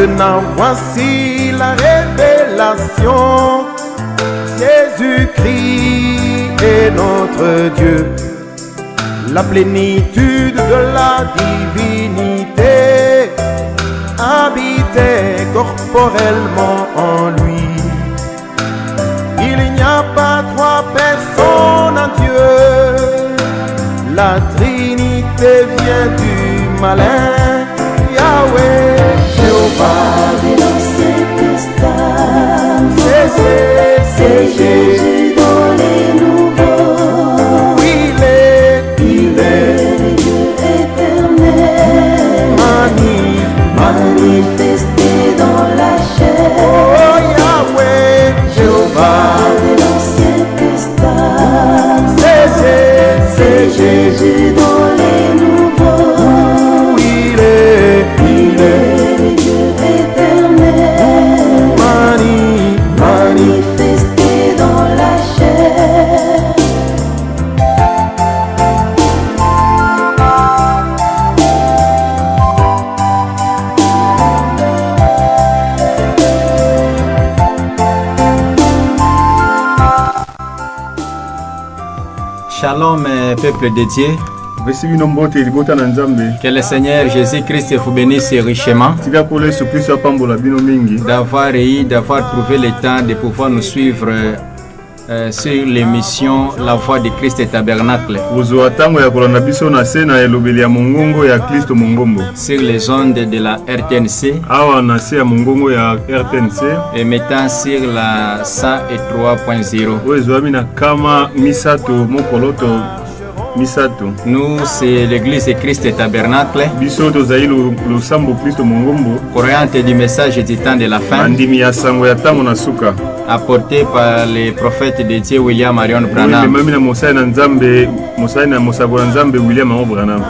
Maintenant voici la révélation. Jésus-Christ est notre Dieu, la plénitude de la divinité habitait corporellement en lui. Il n'y a pas trois personnes en Dieu, la Trinité vient du malin. Yahweh, Jéhovah de l'Ancien Testament, c'est Jésus dans les nouveaux. Il est le Dieu éternel, manifesté dans la chair. Oh Yahweh, Jéhovah de l'Ancien Testament, c'est Jésus dans les nouveaux. Il est le Dieu éternel, manifesté dans la chair. Shalom, peuple de Dieu. Que le Seigneur Jésus-Christ vous bénisse richement d'avoir trouvé le temps de pouvoir nous suivre sur l'émission La Voix de Christ et Tabernacle sur les ondes de la RTNC et mettant sur la 103.0. Nous, c'est l'église de Christ et Tabernacle, croyante du message du temps de la fin, apporté par les prophètes de Dieu William Marion Branham.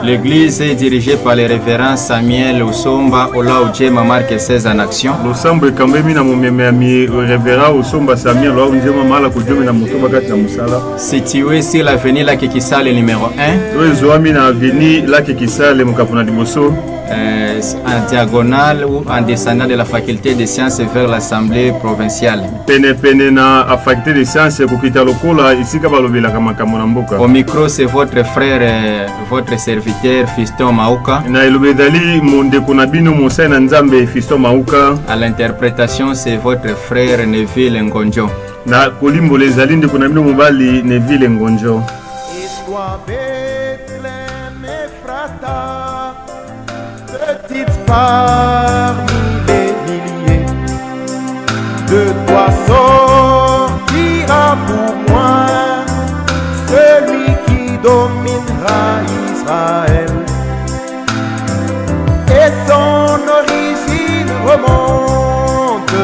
L'église est dirigée par le révérend Samuel Osomba Olaoje Mark 16 en action. Situé sur l'avenue Lakikisale numéro 1, en diagonale ou en descendant de la faculté des sciences vers l'assemblée provinciale. Au micro, c'est votre frère, votre serviteur Fiston Mauka. À l'interprétation, c'est votre frère Neville Ngonjo. Petite parmi les milliers, de toi sortira pour moi celui qui dominera Israël. Et son origine remonte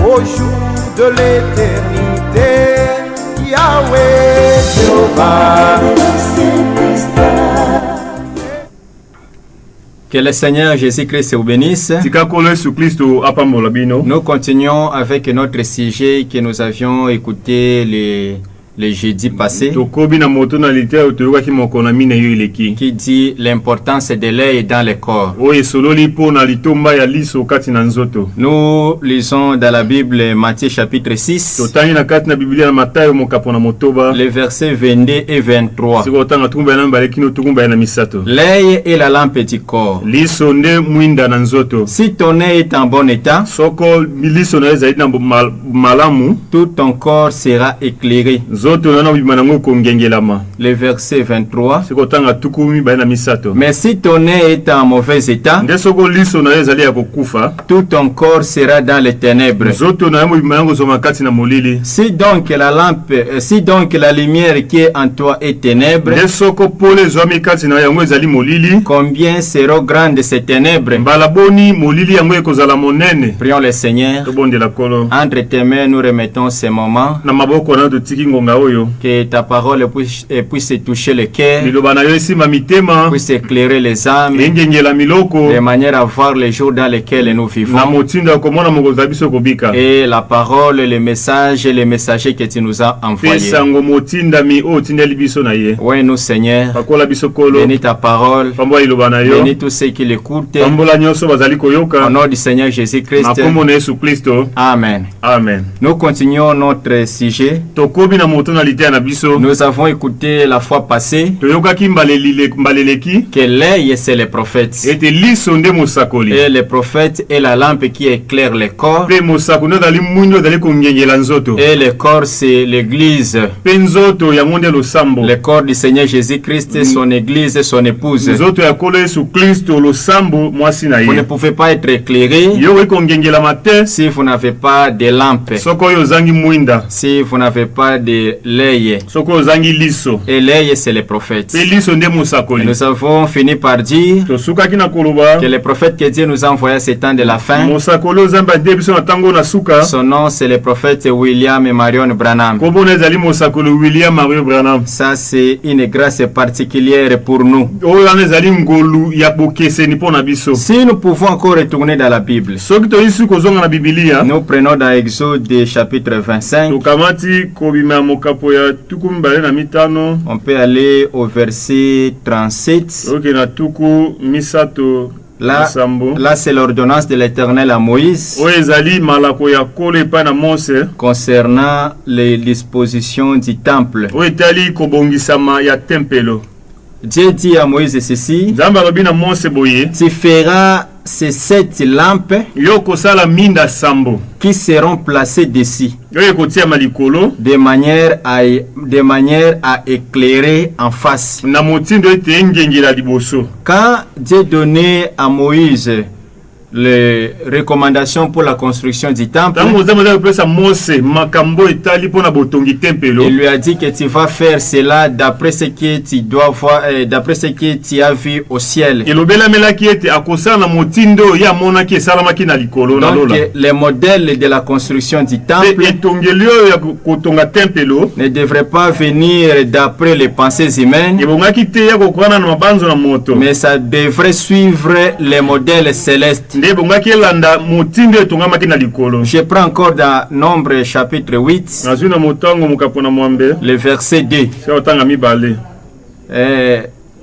au jour de l'éternité. Yahweh, Jéhovah. Que le Seigneur Jésus-Christ vous bénisse. Nous continuons avec notre sujet que nous avions écouté les jeudis passés, qui dit l'importance de l'œil dans le corps. Nous lisons dans la Bible Matthieu chapitre 6, les versets 22 et 23. L'œil est la lampe du corps. Si ton œil est en bon état, tout ton corps sera éclairé. Le verset 23. Mais si ton œil est en mauvais état, tout ton corps sera dans les ténèbres. Si donc la lumière qui est en toi est ténèbres, combien seront grandes ces ténèbres? Prions le Seigneur. Entre tes mains, nous remettons ces moments oyo. Que ta parole puisse toucher le cœur, Liloba na yo esimba mitema. puisse éclairer les âmes, Engengela miloko. de manière à voir les jours dans lesquels nous Na vivons. motinda komona mokoza biso kobika. Et la parole, les messages et les messagers que tu nous as envoyés. Pesango motinda mi o tindeli biso na ye. Oui, nous, Seigneur, Pakola biso kolo. bénis ta parole, Pambola liloba na yo. bénis tous ceux qui l'écoutent. Pambola nyonso bazali Au koyoka. nom du Seigneur Jésus-Christ. Na kombo na Yesu Kristo. Amen. Amen. Nous continuons notre sujet. Tokobi na motonalité na biso. Nous avons écouté la fois passée Toyokaki mbaleleki. que l'œil, c'est les prophètes. Ete liso nde mosakoli. Et les prophètes est la lampe qui éclaire le corps. Pe mosakoli azali mwindu azali kongengela nzoto. Et le corps, c'est l'église. Pe nzoto yango nde losambo. Le corps du Seigneur Jésus-Christ, son église, son épouse. Nzoto ya kolo Yesu Kristo losambo mwasi na Vous ne ye. pouvez pas être éclairé Yo ekongengela mate. si vous n'avez pas de lampe, Soko oyo ozangi mwinda. si vous n'avez pas de l'œil. Soko ozangi liso. Et l'œil, c'est les prophètes. Pe liso nde Et mosakoli. nous avons fini par dire Tosukaki na koloba. que les prophètes que Dieu nous a envoyés à ce temps de la fin, Mosakoli ozamba nde biso na tango na suka. son nom, c'est le prophète William et Marion Branham. Kobona ezali mosakoli William Mario Branham. Ça, c'est une grâce particulière pour nous. Oyo wana ezali ngolu ya bokeseni mpo na biso. Si nous pouvons encore retourner dans la Bible, Soki toyisi kozonga na Biblia. nous prenons dans Exode chapitre 25, Tokamati kobima ya mokapo ya tuku mibale na mitano. on peut aller au verset 37. Oke na tuku misato Là, sambo. là c'est l'ordonnance de l'Éternel à Moïse Oyo ezali malako ya kolo epai na Mose. concernant les dispositions du temple. Oyo etali kobongisama ya tempelo. Dieu dit à Moïse ceci: Nzambe alobi na Mose boye. tu feras ces 7 lampes Yo kosala minda sambo. qui seront placées dessus, Oyo ekotia malikolo. de manière à éclairer en face. Na motindo ete engengela liboso. Quand Dieu donnait à Moïse les recommandations pour la construction du temple, Tango Nzambe azali kopesa Mose makambo etali mpo na botongi tempelo. il lui a dit que tu vas faire cela d'après ce que tu dois voir, d'après ce que tu as vu au ciel. Elobelamelaki ete akosala na motindo ya monaki esalamaki na likolo na Donc lola. les modèles de la construction du temple Pe etongeli oyo ya kotonga tempelo ne devraient pas venir d'après les pensées humaines, ebongaki te ya kokwana na mabanzo na moto. mais ça devrait suivre les modèles célestes. Nde ebongaki elanda motindo etongamaki na likolo. Je prends encore dans Nombre chapitre 8, Nazwi na motango mokapo na mwambe. le verset 2. Se otanga mibale.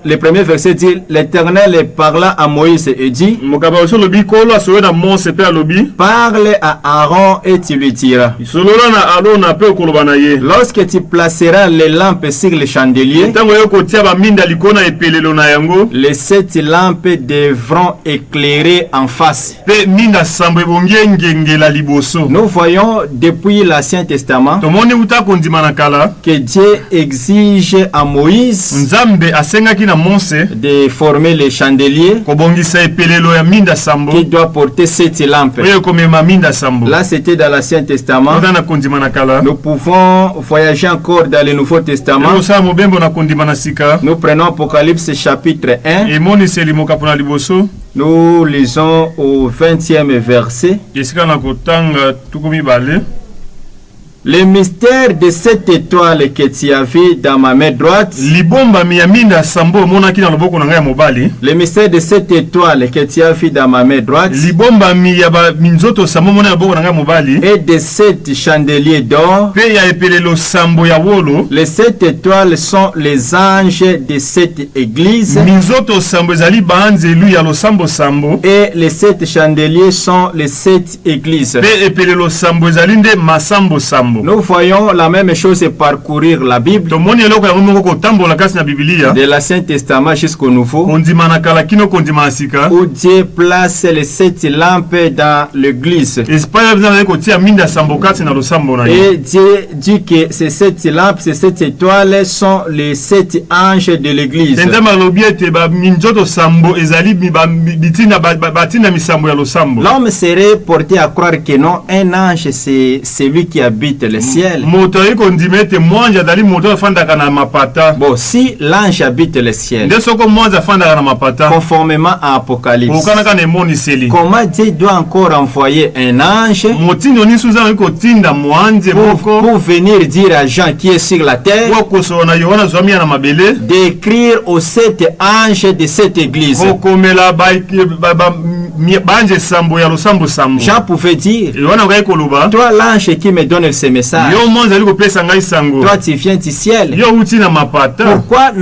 Le premier verset dit: l'Éternel parla à Moïse et dit: Mokapo oso lobi kolo asoyo na Mose pe alobi. parle à Aaron et tu lui diras: Solola na Arona pe okoloba na ye. lorsque tu placeras les lampes sur le chandelier, Tango yo kotia ba minda likolo na epelelo na yango. les 7 lampes devront éclairer en face. Pe minda sambo ebongi engengela liboso. Nous voyons depuis l'Ancien Testament Tomoni uta kondima na kala. que Dieu exige à Moïse Nzambe asengaki na Mose de former les chandeliers kobongisa epelelo ya minda sambo. qui doit porter 7 lampes. Oyo komema minda sambo. Là, c'était dans l'Ancien Testament. Oza na kondima na kala. Nous pouvons voyager encore dans le Nouveau Testament. Osala mobembo na kondima na sika. Nous prenons Apocalypse chapitre 1. Emoniseli mokapo na liboso. Nous lisons au 20e verset. Esika na kotanga tuku mibale. Le mystère de cette étoile que tu as vu dans ma main droite, Libombami ya minda sambo omonaki na loboko na ngai ya mobali. le mystère de cette étoile que tu as vu dans ma main droite, Libombami ya ba minzoto sambo mona na loboko na ngai ya mobali. et de 7 chandeliers d'or. Pe ya epelelo sambo ya wolo. Les 7 étoiles sont les anges de cette église, Minzoto sambo ezali baanzelu ya losambo sambo. et les 7 chandeliers sont les 7 églises. Pe epelelo sambo ezali nde masambo sambo. Nous voyons la même chose parcourir la Bible, Tomoni eloko yango moko kotambola kasi na Biblia. de l'Ancien Testament jusqu'au Nouveau, Kondima na kala kino kondima na sika. où Dieu place les 7 lampes dans l'église. Espanya bizana kotia minda sambo kati na losambo na ye. Et Dieu dit que ces 7 lampes, ces 7 étoiles sont les 7 anges de l'église. Tendama lobi ete ba minzoto sambo ezali bitina batina misambo ya losambo. L'homme serait porté à croire que non, un ange c'est celui qui habite le ciel. moto ayikondima ete mwanzi azali moto afandaka na mapata. Bon, si l'ange habite le ciel, Nde soko mwanzi afandaka na mapata, conformément à Apocalypse, okanaka na emoniseli. comment Dieu doit encore envoyer un ange Motindo ni suza ayikotinda mwanzi moko pour venir dire à Jean qui est sur la terre kokosola na Yohana zwami ya na mabele d'écrire aux 7 anges de cette église. kokomela banje sambo ya losambo sambo. Jean pouvait dire, Yohana kai koloba, toi l'ange qui me donne ce message, yo mwanzi ali kopesa ngai sango, toi tu viens du ciel. yo uti na mapata. Pourquoi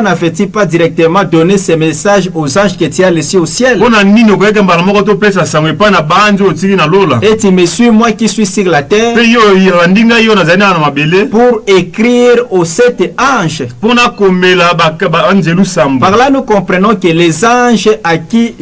n'avait-il pas directement donné ce message aux anges que tu as laissés au ciel? Pona nini okoyeka mbala moko to pesa sango epa na banje otiki na lola. Et tu me suis, moi qui suis sur la terre, Pe yo yandinga yo nazali na mabele pour écrire aux 7 anges. pona komela ba anjelu sambo. Par là, nous comprenons que les anges à qui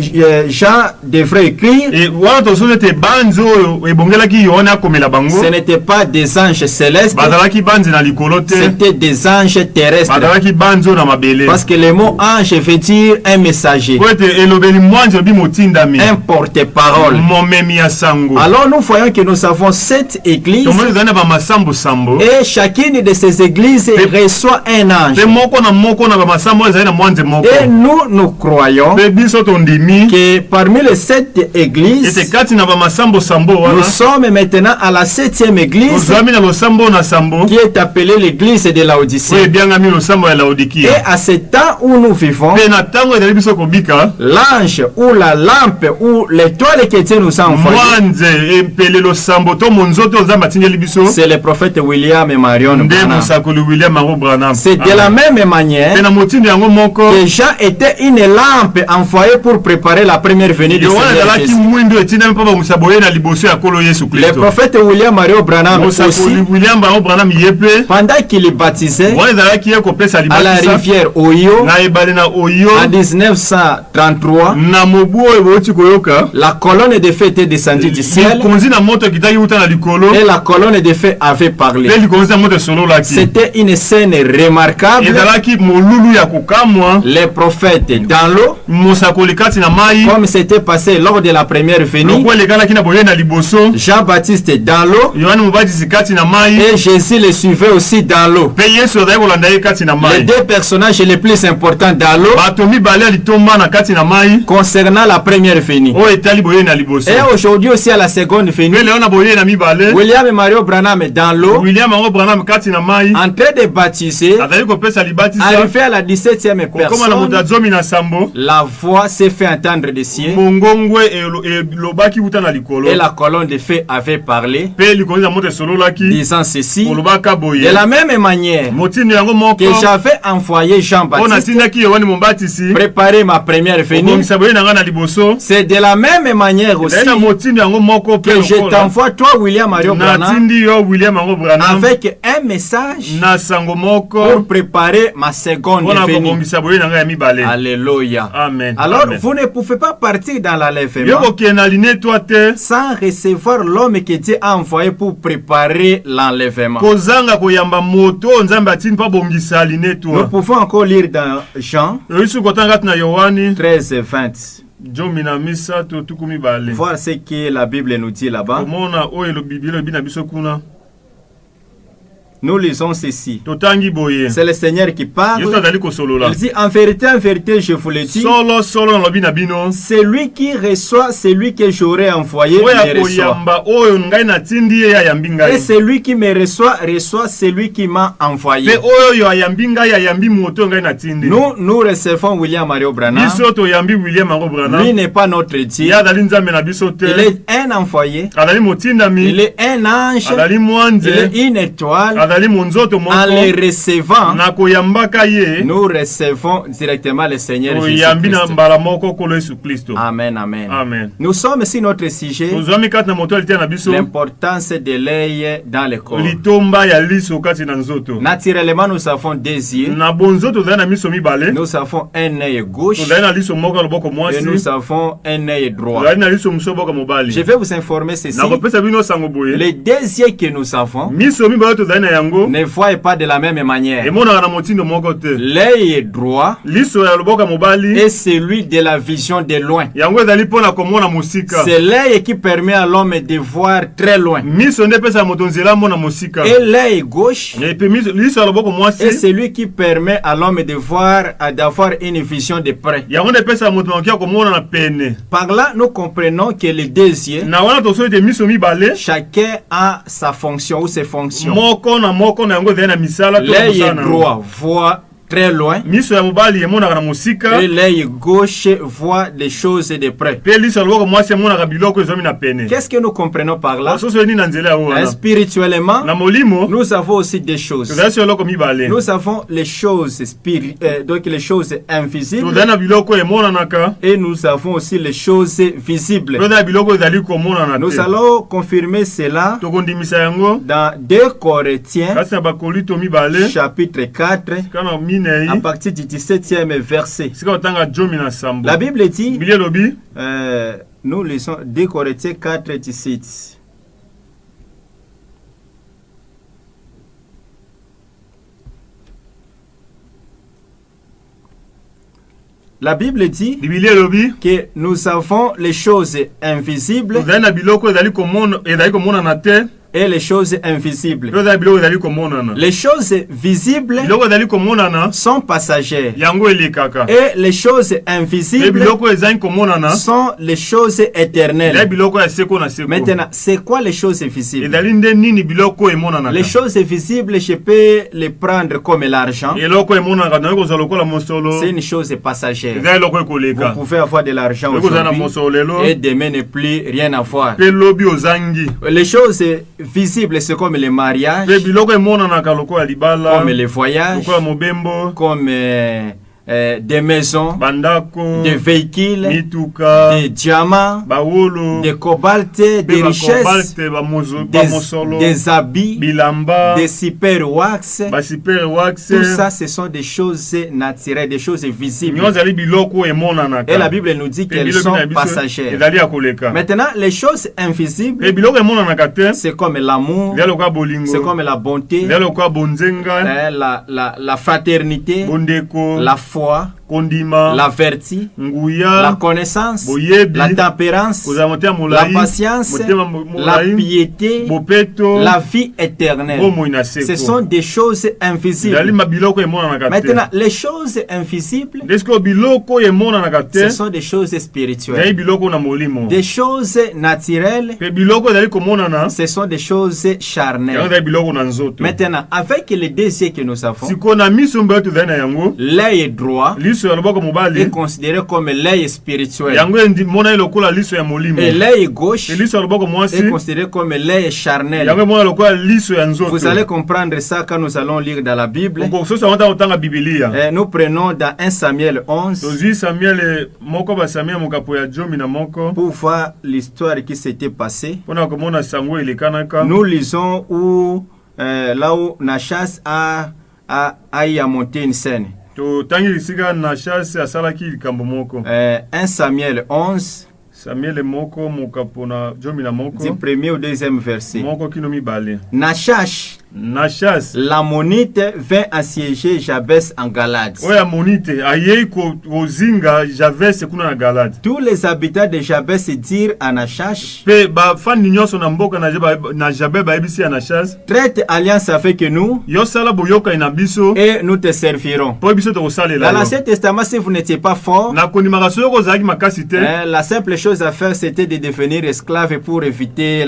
Jean devrait écrire, E wana tosozo te banzo oyo ebongelaki Yohana komela bango ce n'étaient pas des anges célestes, bazalaki banzi na likolo te, c'était des anges terrestres. bazalaki banzo na mabele. Parce que le mot ange veut dire un messager, Po ete elobeli mwanzi obi motindami un porte-parole. momemi ya sango. Alors nous voyons que nous avons 7 églises Tomoni ezali na bamasambo sambo et chacune de ces églises reçoit un ange. pe moko na bamasambo ezali na mwanzi moko. Et nous croyons Pe biso tondimi que parmi les 7 églises, ete kati na bamasambo sambo nous wana sommes maintenant à la 7e église ozwami na losambo na sambo qui est appelée l'église de oyo Laodicée. ebiangami losambo ya Et Laodikia. à ce temps où nous vivons, Pe na ntango ezali biso kobika l'ange ou la lampe ou l'étoile que Dieu nous a envoyée, mwanze empele losambo to monzoto nzambe atindeli biso c'est le prophète William et Marion nde Branham. mosakoli William Maro Branham. C'est de la même manière Pe na motindo yango moko que Jean était une lampe envoyée pour préparer la première venue du Yohana Seigneur ezalaki Jésus. mwindo etindami mpo bamusa boye na liboso ya kolo Yesu Le Kristo. prophète William Mario Branham aussi, mosakoli William Maro Branham ye mpe pendant qu'il baptisait wana ezalaki ye kopesa à la libatisa rivière Oyo na ebale na Oyo en 1933, na mobu oyo bouti koyoka la colonne de feu était descendue du ciel likonzi na moto ekitaki wuta na likolo et la colonne de feu avait parlé. pe likonzi na moto esololaki. C'était une scène remarquable. ezalaki molulu ya kokamwa Les prophètes dans l'eau, mosakoli kati na mai comme c'était passé lors de la première venue, loko elekanaki na boye na liboso, Jean-Baptiste dans l'eau Yohane Mobatisi kati na mai et Jésus le suivait aussi dans l'eau. pe Yesu azali kolanda ye kati na Les mai. deux personnages les plus importants dans l'eau bato mibale ya litomba na kati na mai concernant la première venue. oyo etali boye na liboso. Et aujourd'hui aussi à la seconde venue, pe leo na boye na mibale William et Mario Branham dans l'eau, William Maro Branham kati na mai en train de baptiser, azali kopesa libatisa arrivé à la 17e kokoma na moto personne, azomi na sambo la voix s'est fait entendre des cieux mongongwe elobaki wuta na likolo et la colonne de feu avait parlé, pe likonzi na moto esololaki disant ceci: olobaka boye de la même manière motindo yango moko que j'avais envoyé oyo Jean-Baptiste natindaki Yohane Mobatisi préparer ma première venue, obongisa boye na nga na liboso, c'est de la même manière aussi ezali na motindo yango moko pe que je lokola t'envoie toi William Mario Branham natindi yo William Maro Branham avec un message na sango pour moko préparer ma seconde mpona venue. kobongisa boye na nga ya mibale. Alléluia. Amen. Alors Amen. vous ne pouvez pas partir dans yo l'enlèvement kokende na linetwa te sans recevoir l'homme que Dieu a envoyé pour préparer l'enlèvement. kozanga koyamba moto oyo nzambe atindi mpo abongisa Nous linetwa. pouvons encore lire dans Jean oyisi kotanga kati na Yohani 13 et 20. zomi na misato tuku mibale Voir ce que la Bible nous dit là-bas. komona oyo elobi na biso kuna Nous lisons ceci. totangi boye C'est le Seigneur qui parle. yesu azali kosolola Il dit en vérité, je vous le dis, solo nalobi na bino celui qui reçoit celui que j'aurais envoyé oyo me reçoit. akoyamba oyo ngai natindi ye ayambi Et ngai celui qui me reçoit celui qui m'a envoyé. pe oyo ayambi ngai ayambi moto oyo ngai natindi. Nous recevons William Mario Branham. biso toyambi William Maro Lui Branham n'est pas notre Dieu. ye azali nzambe na biso Il te, est un envoyé. azali Il motindami, est un ange. azali Il mwanze, est une étoile. azali monzoto En moko les recevant, na koyambaka ye nous recevons directement le Seigneur toyambi na Jésus-Christ. mbala moko kolo Yesu Kristo. Amen, amen. Amen. Nous sommes sur notre sujet, tozwami kati na moto alite na biso l'importance de l'œil dans le corps. litomba ya liso kati na nzoto. Naturellement, nous avons des yeux. Na bonzoto tozali na miso mibale, Nous avons un œil gauche tozali na liso moko ya loboko et mwasi, nous avons un œil droit. tozali na liso mosusu ya loboko mobali. Je vais vous informer ceci. nakopesa bino sango boye Les deux yeux que nous avons, miso mibale tozali na yango ne voient pas de la même manière. emonaka na motindo moko te. L'œil droit Liso ya loboko ya mobali est celui de la vision de loin. yango ezali mpona komona mosika. C'est l'œil qui permet à l'homme de voir très loin. Miso nde epesa moto nzela mona mosika. Et l'œil gauche Epe liso ya loboko est mwasi celui qui permet à l'homme de voir, d'avoir une vision de près. yango nde epesa moto makoki ya komona na pene. Par là, nous comprenons que les deux yeux, Na wana tosoli te miso mibale chacun a sa fonction ou ses fonctions. moko na yango ezali na misala to na L'œil mosala na yango. droit voit très loin Miso ya mobali emonaka na mosika et l'œil gauche voit des choses de près. pe liso ya loboko mwasi emonaka biloko ezomi na pene. Qu'est-ce que nous comprenons par là? Sosoli nini na nzela yango wana. Spirituellement, Na molimo nous avons aussi des choses. tozali so eloko mibale. Nous avons les choses donc les choses invisibles Tozali na biloko emonanaka et nous avons aussi les choses visibles. tozali na biloko ezali komonana Nous te. allons confirmer cela Tokondimisa yango dans 2 Corinthiens kasi na bakorinto mibale chapitre 4 kana minei à partir du 17e verset. sika otanga jomi na sambo. La Bible dit, Biblia elobi nous lisons 2 Corinthiens 4, 17. La Bible dit Biblia elobi que nous avons les choses invisibles tozali na biloko ezali komonana te et les choses invisibles. pe ozali biloko ezali komonana. Les choses visibles Biloko ezali komonana sont passagères yango elekaka. et les choses Pe invisibles biloko ezali komonana sont les choses ezali éternelles. biloko ya seko na seko. Maintenant, c'est quoi les choses visibles? ezali nde nini biloko emonanaka. Les choses visibles, je peux les prendre comme l'argent. eloko emonanaka naye kozala lokola mosolo C'est une chose passagère. ezali eloko Vous ekoleka. pouvez avoir de l'argent ekozala na aujourd'hui mosolo lelo et demain ne plus rien avoir. pe lobi ozangi. Les choses visibles, c'est comme les mariages, Pe biloko emonanaka lokola libala comme les voyages, lokola mobembo comme des maisons, bandako des véhicules, mituka des diamants, bawolo des cobalt, des richesses, bamosolo des habits, bilamba des super wax. basiper wax. Tout ça, ce sont des choses naturelles, des choses visibles. nyonso ezali biloko emonanaka. Et la Bible nous dit Pe qu'elles biloko sont na biso passagères. ezali ya koleka. Maintenant, les choses invisibles, Pe biloko emonanaka te c'est comme l'amour, ezali lokola bolingo c'est comme la bonté, ezali lokola bonzenga la fraternité, bondeko la foi, kondima la vertu, la nguya connaissance, boyebi la tempérance, kozala motema la molai patience, motema la molai piété, bopeto la vie éternelle. bomoi na Ce seko sont des choses ezali invisibles. mabiloko emonanaka te. Maintenant, les choses invisibles, Desko biloko emonanaka te ce sont des choses ezali spirituelles. biloko na molimo. Des choses naturelles, Pe biloko ezali komonana ce sont des choses yango charnelles. ezali biloko na nzoto. Maintenant, avec les deux yeux que nous avons, sikoyo na miso mbayo tozali na yango l'œil droit liso ya loboko est mobali considéré comme l'œil spirituel. yango mona lokola liso ya molimo. Et l'œil gauche E liso ya loboko mwasi est considéré comme l'œil charnel. yango mona lokola liso ya nzoto. Vous allez comprendre ça quand nous allons lire dans la Bible. okososa wanta otanga bibilia. Nous prenons dans 1 Samuel 11 tozwi samuele moko basamuele mokapo ya jomi na moko pour voir l'histoire qui s'était passée. mpona komona sango elekanaka. Nous lisons où, là où Nachas a eu à monter une scène. totangi lisika na chasse asalaki likambo moko. 1 Samuel 11 samuele moko mokapo na jomi na du moko premier au deuxième verset. moko kino mibale. Nachash, na chasse l'ammonite, vint assiéger Jabès en Galade. oyo amonite ayei kozinga javese kuna na galade. Tous les habitants de Jabès dirent à Nachash, mpe bafandi nyonso na mboka na jabe bayebisi ya na chasse traite alliance avec nous yosala boyokani na biso et nous te servirons. mpo biso tokosalela Dans yo. l'Ancien Testament, si vous n'étiez pas fort, na kondimaka soki ozalaki makasi te la simple chose à faire, c'était de devenir esclave pour éviter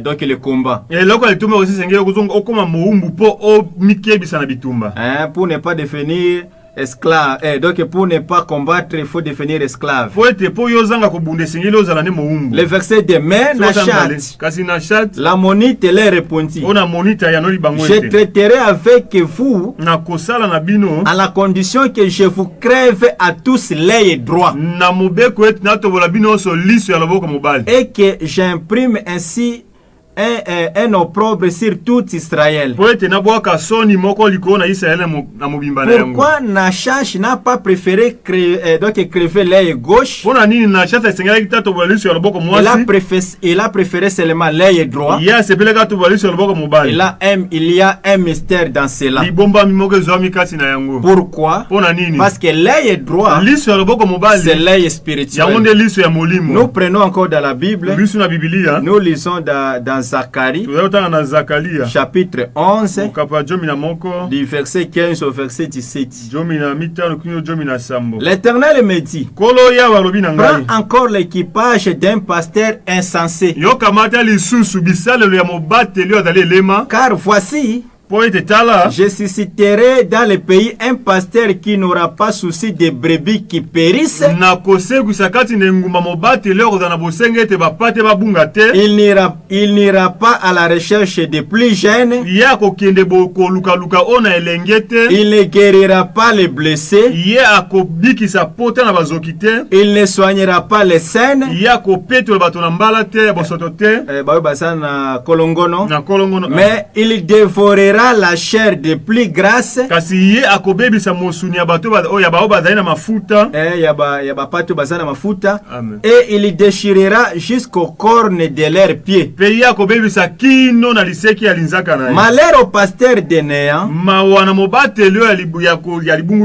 donc le combat. eloko ya litumba osi sengeli okoma moumbu mpo omikebisa na bitumba. Pour ne pas devenir esclave, donc pour ne pas combattre, il faut devenir esclave. po ete po yo ozanga kobunda esengeli ozala nde moumbu. Le verset de mais Nachat, kasi na chat l'ammonite leur répondit, ona monita yanoli bango je ete traiterai avec vous na kosala na bino à la condition que je vous crève à tous l'œil droit na mobeko ete natobola bino nyonso liso ya loboko mobali et que j'imprime ainsi un opprobre sur tout Israël. Pourquoi Nachash n'a pas préféré crever l'œil gauche? Il a préféré seulement l'œil droit. Et là, il y a un mystère dans cela. Pourquoi? Parce que l'œil droit, c'est l'œil spirituel. Nous prenons encore dans la Bible, nous lisons dans Zacharie, chapitre 11, du verset 15 au verset 17. L'Éternel me dit, prends encore l'équipage d'un pasteur insensé. Car voici, je susciterai dans le pays un pasteur qui n'aura pas souci des brebis qui périssent. Il n'ira pas à la recherche des plus jeunes. Il ne guérira pas les blessés. Il ne soignera pas les saines. Mais il dévorera la chair des plus grasses. Et il déchirera jusqu'aux cornes de leurs pieds. Malheur au pasteur des néants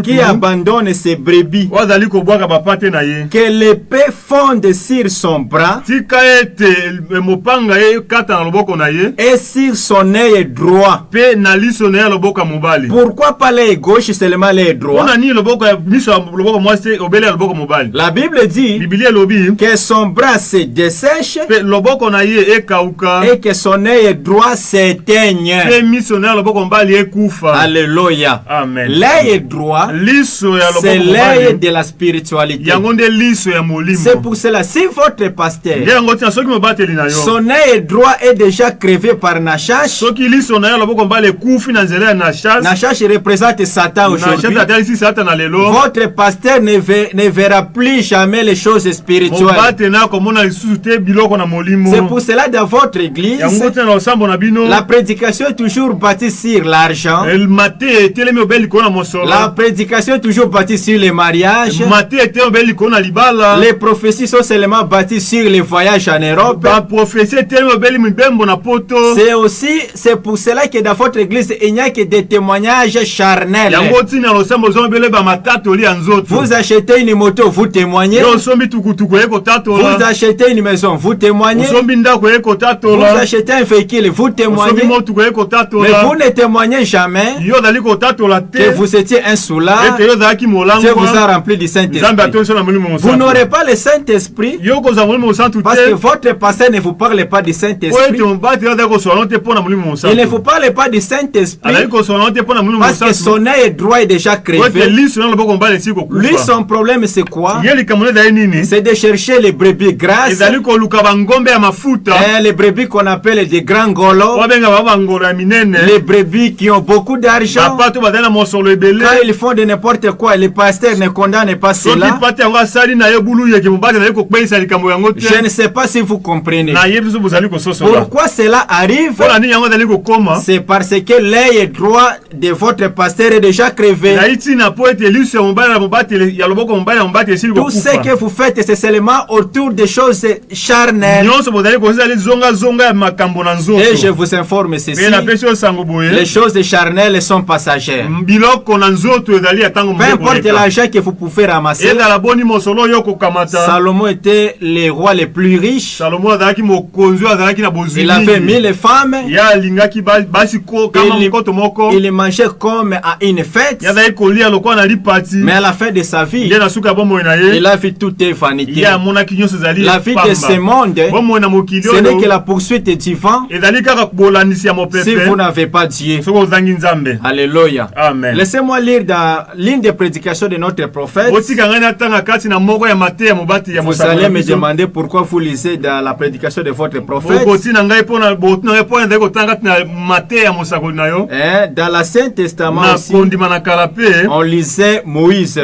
qui abandonne ses brebis. Que l'épée fonde sur son bras et sur son œil droit. Pourquoi pas l'œil gauche, seulement l'œil droit? La Bible dit que son bras se dessèche et que son œil droit s'éteigne. Alléluia. L'œil droit, c'est l'œil de la spiritualité. C'est pour cela, si votre pasteur, son œil droit est déjà crevé par Nachash, Nachash représente Satan aujourd'hui. Votre pasteur ne verra plus jamais les choses spirituelles. C'est pour cela dans votre église, la prédication est toujours bâtie sur l'argent. La prédication est toujours bâtie sur les mariages. Les prophéties sont seulement bâties sur les voyages en Europe. C'est pour cela que dans votre église, il n'y a que des témoignages charnels. Vous achetez une moto, vous témoignez. Vous achetez une maison, vous témoignez. Vous achetez un véhicule, vous témoignez. Mais vous ne témoignez jamais que vous étiez un soulard. Dieu vous a rempli du Saint-Esprit. Vous n'aurez pas le Saint-Esprit parce que votre pasteur ne vous parle pas du Saint-Esprit. Il ne vous parle pas du Saint-Esprit parce que son œil droit est déjà crevé. Lui, son problème c'est quoi? C'est de chercher les brebis grasses, les brebis qu'on appelle des grands golos, les brebis qui ont beaucoup d'argent. Quand ils font de n'importe quoi, les pasteurs ne condamnent pas cela. Je ne sais pas si vous comprenez. Pourquoi cela arrive? C'est parce que l'œil droit de votre pasteur est déjà crevé. Tout ce que vous faites, c'est seulement autour des choses charnelles. Et je vous informe ceci, les choses charnelles sont passagères. Peu importe l'argent que vous pouvez ramasser. Salomon était le roi le plus riche. Il avait 1000 femmes. Il mangeait comme à une fête. Mais à la fin de sa vie, il a vu tout est vanité. La vie de ce monde, ce n'est que la poursuite du vent si vous n'avez pas Dieu. Alléluia. Laissez-moi lire dans l'une des prédications de notre prophète. Vous allez me demander pourquoi vous lisez dans la prédication de votre prophète. Dans l'Ancien Testament aussi, on lisait Moïse.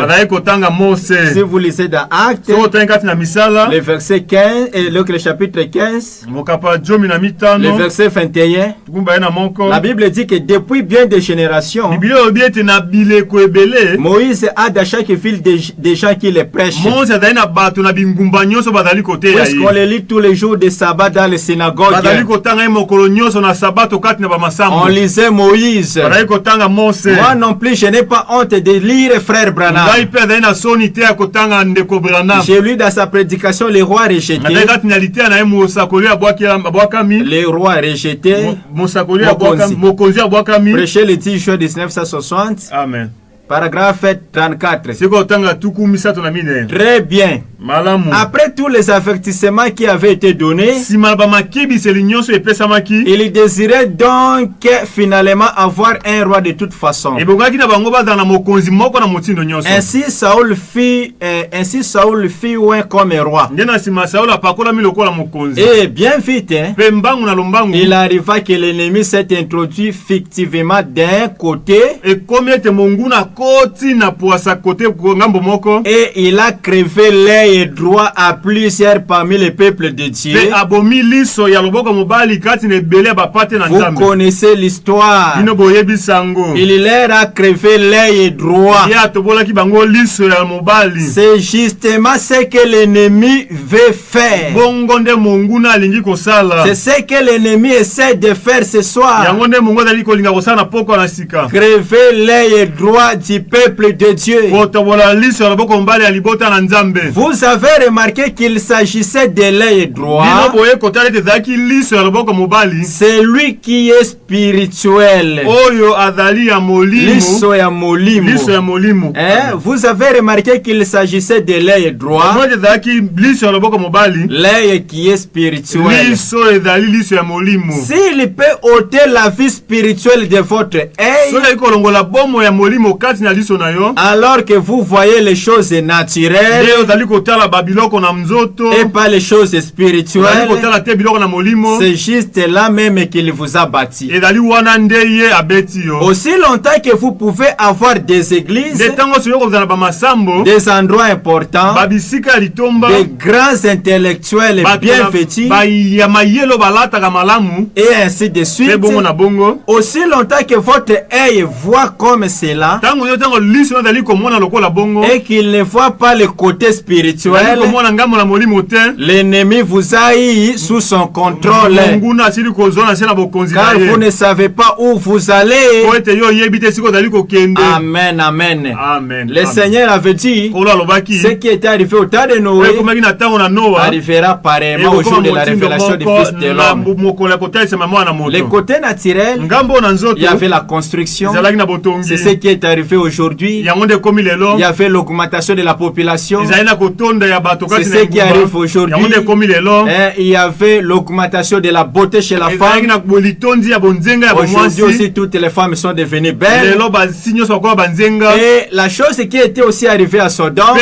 Si vous lisez dans Actes, le verset 15 et le chapitre 15, le verset 21, la Bible dit que depuis bien des générations, Moïse a dans chaque ville des gens qui les prêchent. Puisqu'on les lit tous les jours de sabbat dans les synagogues, on lisait Moïse. Moi non plus, je n'ai pas honte de lire frère Branham. J'ai lu dans sa prédication les rois rejetés. Les rois rejetés. Prêché le 10 juin 1960. Amen. Paragraphe 34. Très bien. Après tous les avertissements qui avaient été donnés, il désirait donc finalement avoir un roi de toute façon. Ainsi Saoul fit oint comme roi. Et bien vite, il arriva que l'ennemi s'est introduit fictivement d'un côté. Et il a crevé l'œil droit à plusieurs parmi les peuples de Dieu. Vous connaissez l'histoire. Il leur a crevé l'œil droit. C'est justement ce que l'ennemi veut faire. C'est ce que l'ennemi essaie de faire ce soir. Crever l'œil droit du peuple de Dieu. Vous avez remarqué qu'il s'agissait de l'œil droit. C'est lui qui est spirituel. Vous avez remarqué qu'il s'agissait de l'œil droit. L'œil qui est spirituel. S'il peut ôter la vie spirituelle de votre œil, alors que vous voyez les choses naturelles et pas les choses spirituelles, c'est juste là même qu'il vous a bâti. Aussi longtemps que vous pouvez avoir des églises, des endroits importants, des grands intellectuels bien vêtus, et ainsi de suite, aussi longtemps que votre œil voit comme cela, et qu'il ne voit pas le côté spirituel, l'ennemi vous a eu sous son contrôle. Car vous ne savez pas où vous allez. Amen, amen. Le Seigneur avait dit, ce qui était arrivé au temps de Noé arrivera pareillement au jour de la révélation du Fils de l'homme. Le côté naturel, il y avait la construction. C'est ce qui est arrivé aujourd'hui. Il y avait l'augmentation de la population. C'est ce qui arrive aujourd'hui. Il y avait l'augmentation de la beauté chez la femme. Aujourd'hui aussi, toutes les femmes sont devenues belles. Et la chose qui était aussi arrivée à Sodome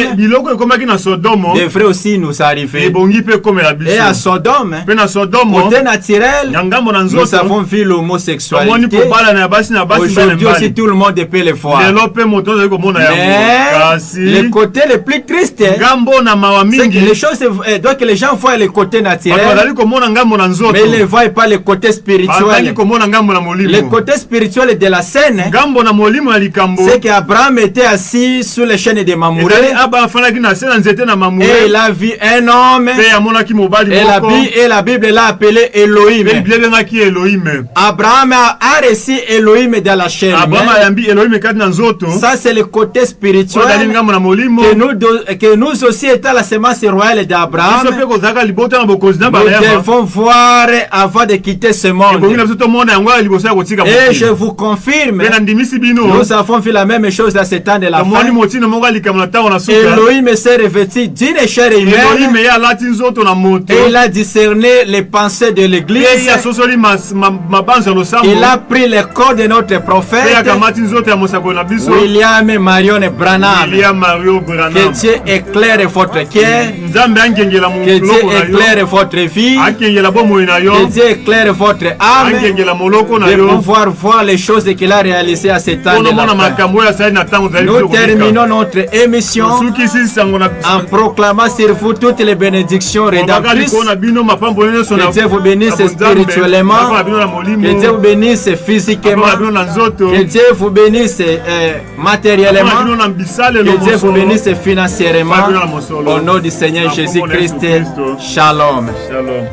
devrait aussi nous arriver. Et à Sodome, côté naturel, nous avons vu l'homosexualité. Aujourd'hui aussi, tout le monde peut le voir. Mais le côté le plus triste, c'est que les choses, donc les gens voient le côté naturel, mais ils ne voient pas le côté spirituel. Le côté spirituel de la scène, c'est qu'Abraham était assis sous les chaînes de Mamoré, et il a vu un homme, et la Bible l'a appelé Elohim. Abraham a reçu Elohim dans la chaîne. Ça, c'est le côté spirituel que nous aussi étant la semence royale d'Abraham, nous devons voir avant de quitter ce monde. Et je vous confirme, nous avons vu la même chose dans ce temps de la fin. Elohim s'est revêtu d'une chair humaine et il a discerné les pensées de l'église. Il a pris le corps de notre prophète William Marion Branham. Que Dieu éclaire votre cœur Que Dieu éclaire votre vie. Que Dieu éclaire votre âme. De pouvoir voir les choses qu'il a réalisées à ce temps de la fin. Nous terminons notre émission en proclamant sur vous toutes les bénédictions rédemptrices. Que Dieu vous bénisse spirituellement. Que Dieu vous bénisse physiquement. Que Dieu vous bénisse matériellement. Que Dieu vous bénisse financièrement. Au nom du Seigneur Jésus-Christ. Shalom. Shalom.